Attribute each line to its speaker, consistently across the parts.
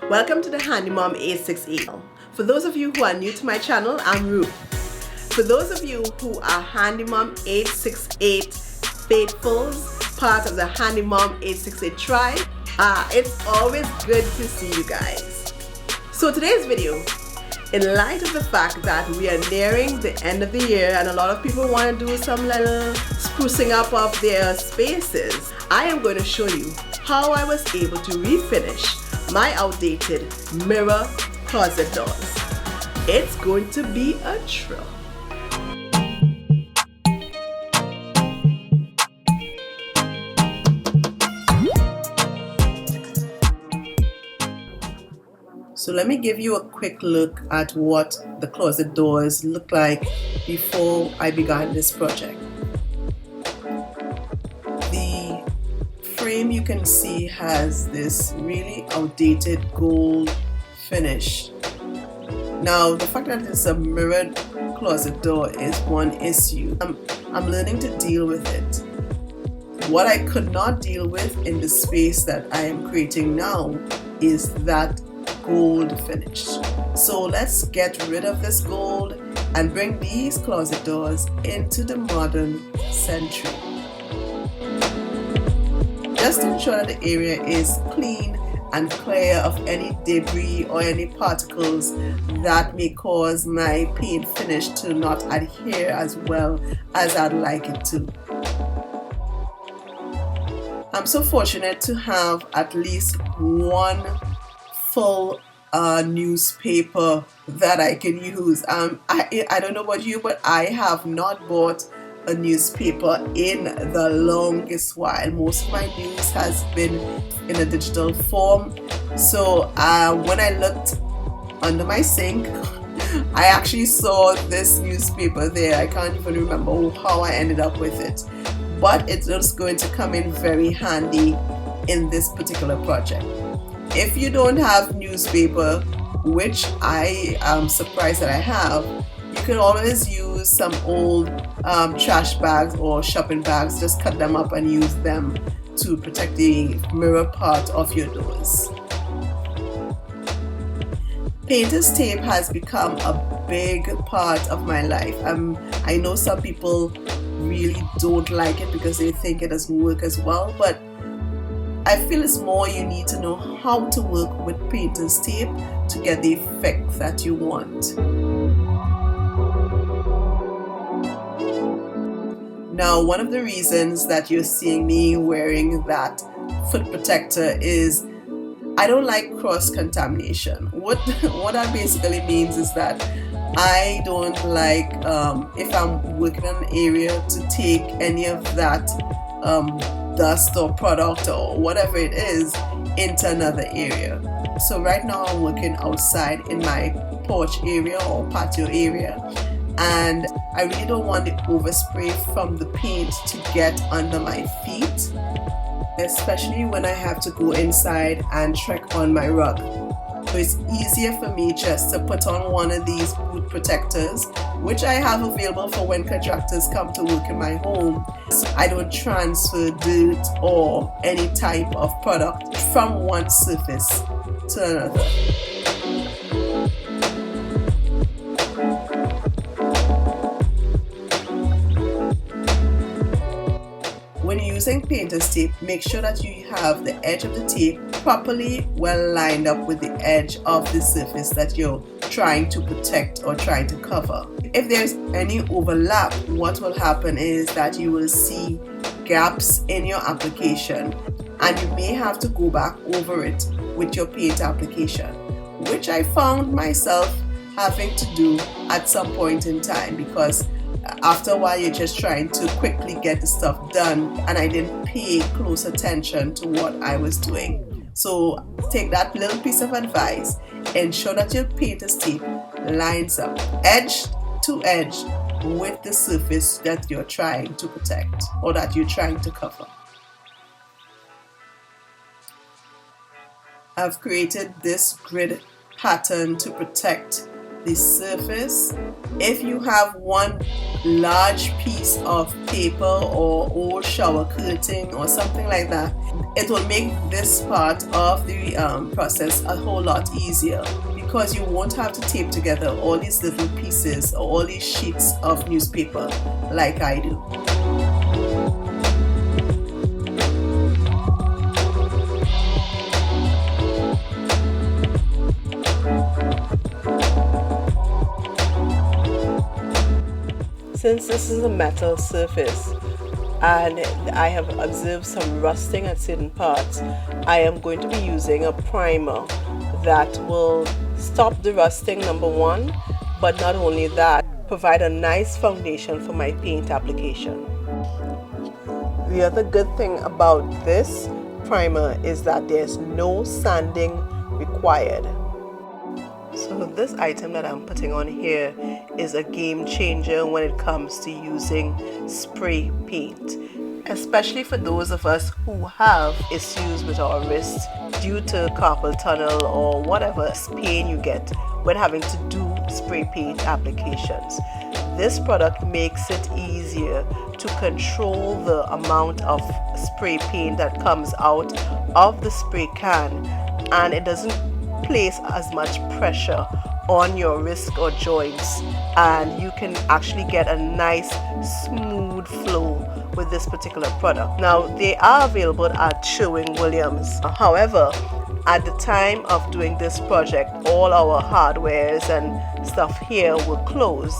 Speaker 1: Welcome to the Handy Mom 868. For those of you who are new to my channel, I'm Ruth. For those of you who are Handy Mom 868 faithfuls, part of the Handy Mom 868 tribe, it's always good to see you guys. So today's video, in light of the fact that we are nearing the end of the year and a lot of people want to do some little sprucing up of their spaces, I am going to show you how I was able to refinish my outdated mirror closet doors. It's going to be a thrill. So let me give you a quick look at what the closet doors look like before I began this project. The frame you can see has this really outdated gold finish. Now the fact that it's a mirrored closet door is one issue. I'm learning to deal with it. What I could not deal with in the space that I am creating now is that gold finish. So let's get rid of this gold and bring these closet doors into the modern century. Just to ensure that the area is clean and clear of any debris or any particles that may cause my paint finish to not adhere as well as I'd like it to. I'm so fortunate to have at least one full newspaper that I can use. I don't know about you, but I have not bought a newspaper in the longest while. Most of my news has been in a digital form. So when I looked under my sink, I actually saw this newspaper there. I can't even remember how I ended up with it, but it's just going to come in very handy in this particular project. If you don't have newspaper, which I am surprised that I have, you can always use some old trash bags or shopping bags. Just cut them up and use them to protect the mirror part of your doors. Painter's tape has become a big part of my life. I know some people really don't like it because they think it doesn't work as well, but I feel it's more you need to know how to work with painter's tape to get the effect that you want. Now, one of the reasons that you're seeing me wearing that foot protector is I don't like cross-contamination. What that basically means is that I don't like, if I'm working in an area, to take any of that dust or product or whatever it is into another area. So right now I'm working outside in my porch area or patio area, and I really don't want the overspray from the paint to get under my feet, especially when I have to go inside and trek on my rug. So it's easier for me just to put on one of these boot protectors, which I have available for when contractors come to work in my home, so I don't transfer dirt or any type of product from one surface to another. When using painter's tape, make sure that you have the edge of the tape properly well lined up with the edge of the surface that you're trying to protect or trying to cover. If there's any overlap, what will happen is that you will see gaps in your application, and you may have to go back over it with your paint application, which I found myself having to do at some point in time, because after a while you're just trying to quickly get the stuff done, and I didn't pay close attention to what I was doing. So take that little piece of advice, ensure that your painter's tape lines up edge to edge with the surface that you're trying to protect or that you're trying to cover. I've created this grid pattern to protect the surface. If you have one large piece of paper or old shower curtain or something like that, it will make this part of the process a whole lot easier, because you won't have to tape together all these little pieces or all these sheets of newspaper like I do. Since this is a metal surface and I have observed some rusting at certain parts, I am going to be using a primer that will stop the rusting, number one, but not only that, provide a nice foundation for my paint application. The other good thing about this primer is that there's no sanding required. So this item that I'm putting on here is a game changer when it comes to using spray paint, especially for those of us who have issues with our wrists due to carpal tunnel or whatever pain you get when having to do spray paint applications. This product makes it easier to control the amount of spray paint that comes out of the spray can, and it doesn't place as much pressure on your wrist or joints, and you can actually get a nice smooth flow with this particular product. Now they are available at Sherwin-Williams. However, at the time of doing this project, all our hardwares and stuff here were closed,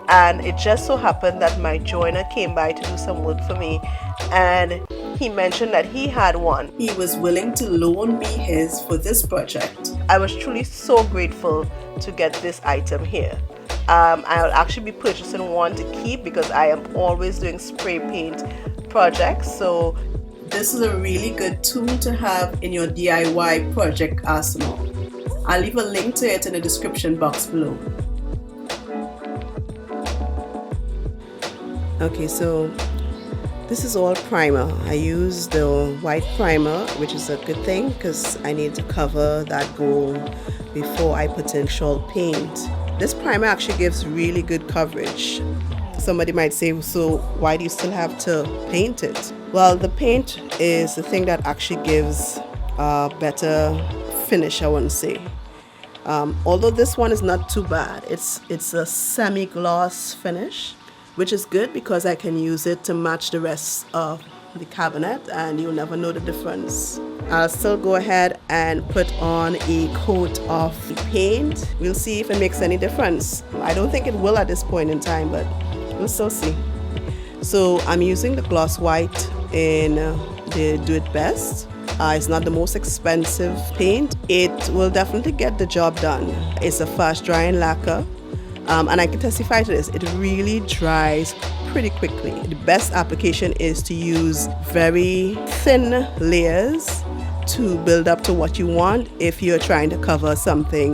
Speaker 1: and it just so happened that my joiner came by to do some work for me, and he mentioned that he had one. He was willing to loan me his for this project. I was truly so grateful to get this item here. I'll actually be purchasing one to keep because I am always doing spray paint projects. So this is a really good tool to have in your DIY project arsenal. I'll leave a link to it in the description box below. Okay, so this is all primer. I use the white primer, which is a good thing because I need to cover that goal before I put in chalk paint. This primer actually gives really good coverage. Somebody might say, so why do you still have to paint it? Well, the paint is the thing that actually gives a better finish, I want to say. Although this one is not too bad. It's a semi-gloss finish, which is good because I can use it to match the rest of the cabinet and you'll never know the difference. I'll still go ahead and put on a coat of the paint. We'll see if it makes any difference. I don't think it will at this point in time, but we'll still see. So I'm using the gloss white in the Do It Best. It's not the most expensive paint. It will definitely get the job done. It's a fast drying lacquer. And I can testify to this, it really dries pretty quickly. The best application is to use very thin layers to build up to what you want if you're trying to cover something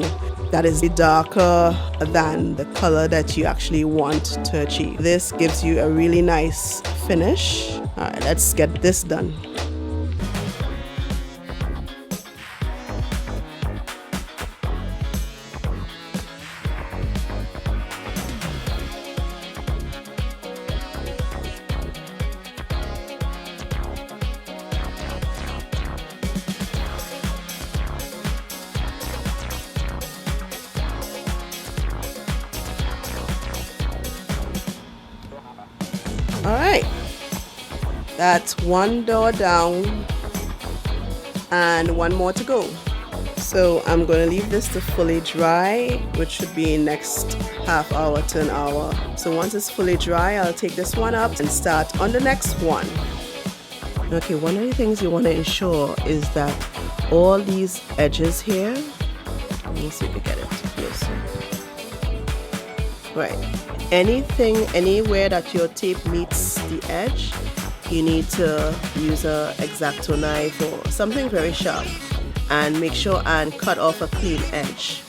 Speaker 1: that is darker than the color that you actually want to achieve. This gives you a really nice finish. All right, let's get this done. All right, that's one door down and one more to go. So I'm going to leave this to fully dry, which should be next half hour to an hour. So once it's fully dry, I'll take this one up and start on the next one. Okay, one of the things you want to ensure is that all these edges here, let me see if you get it closer. Right. Anywhere that your tape meets the edge, you need to use a X-Acto knife or something very sharp and make sure and cut off a clean edge.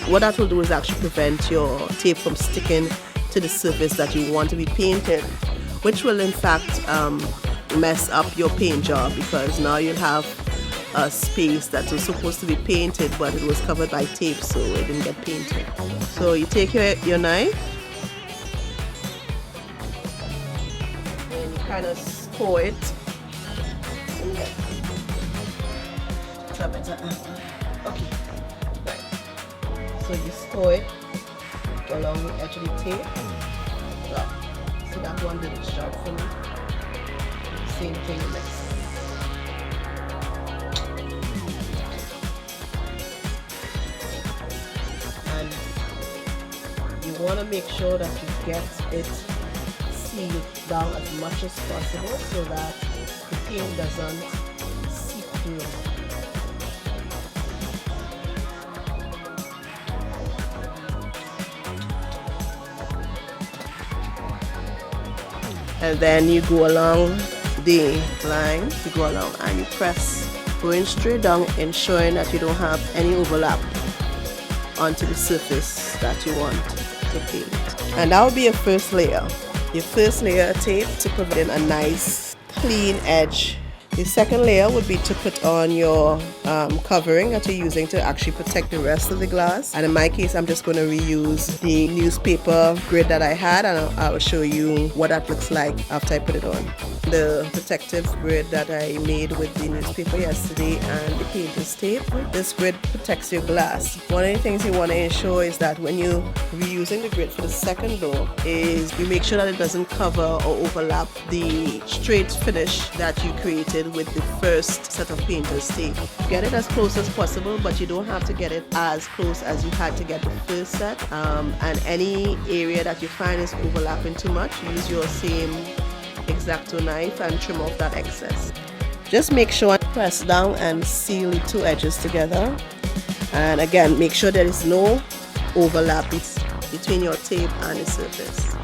Speaker 1: What that will do is actually prevent your tape from sticking to the surface that you want to be painted, which will in fact mess up your paint job, because now you'll have a space that was supposed to be painted, but it was covered by tape, so it didn't get painted. So you take your knife and you kind of score it. Okay, right. So you score it along the edge of the tape. So that one did its job for me. Same thing next. And you want to make sure that you get it sealed down as much as possible so that the paint doesn't seep through. And then you go along the line, you go along and you press, going straight down, ensuring that you don't have any overlap onto the surface that you want to paint. And that will be your first layer. Your first layer of tape to provide a nice clean edge. The second layer would be to put on your covering that you're using to actually protect the rest of the glass. And in my case, I'm just going to reuse the newspaper grid that I had, and I'll show you what that looks like after I put it on. The protective grid that I made with the newspaper yesterday and the painter's tape. This grid protects your glass. One of the things you want to ensure is that when you're reusing the grid for the second door is you make sure that it doesn't cover or overlap the straight finish that you created with the first set of painter's tape. Get it as close as possible, but you don't have to get it as close as you had to get the first set. And any area that you find is overlapping too much, use your same X-Acto knife and trim off that excess. Just make sure to press down and seal the two edges together. And again, make sure there is no overlap between your tape and the surface.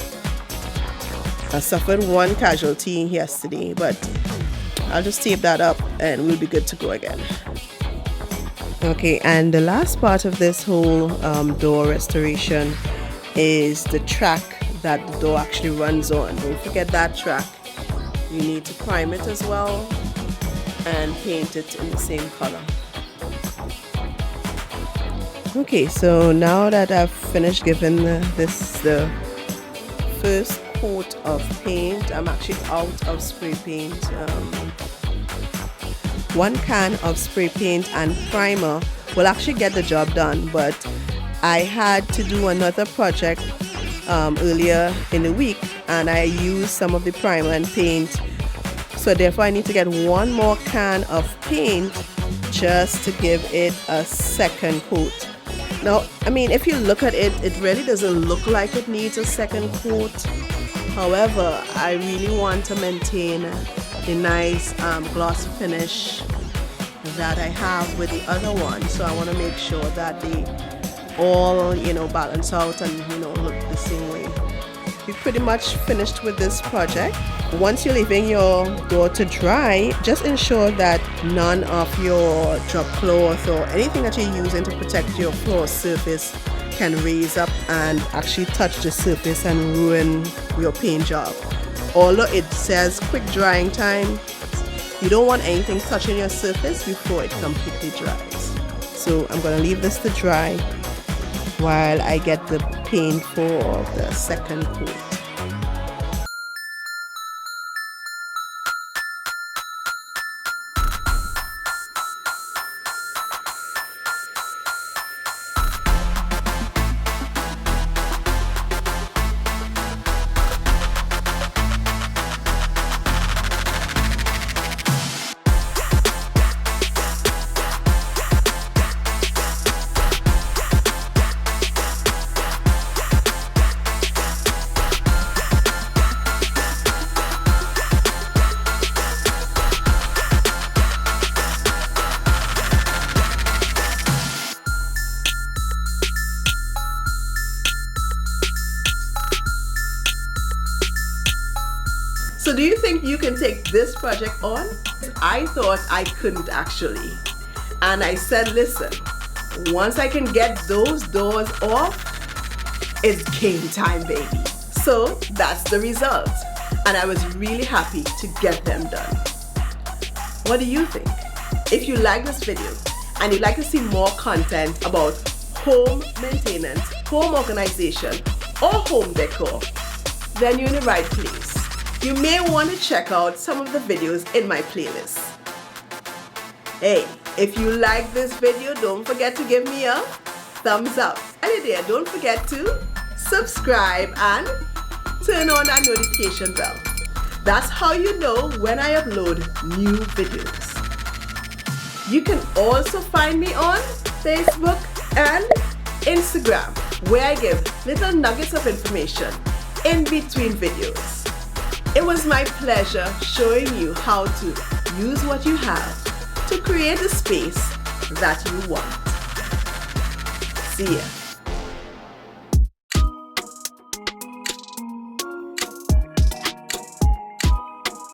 Speaker 1: I suffered one casualty yesterday, but I'll just tape that up and we'll be good to go again. Okay, and the last part of this whole door restoration is the track that the door actually runs on. Don't forget that track. You need to prime it as well and paint it in the same color. Okay, so now that I've finished giving this the first coat of paint, I'm actually out of spray paint. 1 can of spray paint and primer will actually get the job done, but I had to do another project earlier in the week and I used some of the primer and paint, so therefore I need to get 1 more can of paint just to give it a second coat. Now, I mean, if you look at it, it really doesn't look like it needs a second coat. However, I really want to maintain the nice gloss finish that I have with the other one, so I want to make sure that they all, balance out and, look the same way. We're pretty much finished with this project. Once you're leaving your door to dry, just ensure that none of your drop cloth or anything that you're using to protect your floor surface can raise up and actually touch the surface and ruin your paint job. Although it says quick drying time, you don't want anything touching your surface before it completely dries. So I'm going to leave this to dry while I get the paint for the second coat. So do you think you can take this project on? I thought I couldn't actually. And I said, listen, once I can get those doors off, it's game time, baby. So that's the result. And I was really happy to get them done. What do you think? If you like this video and you'd like to see more content about home maintenance, home organization, or home decor, then you're in the right place. You may want to check out some of the videos in my playlist. Hey, if you like this video, don't forget to give me a thumbs up. And there, don't forget to subscribe and turn on that notification bell. That's how you know when I upload new videos. You can also find me on Facebook and Instagram, where I give little nuggets of information in between videos. It was my pleasure showing you how to use what you have to create the space that you want. See ya.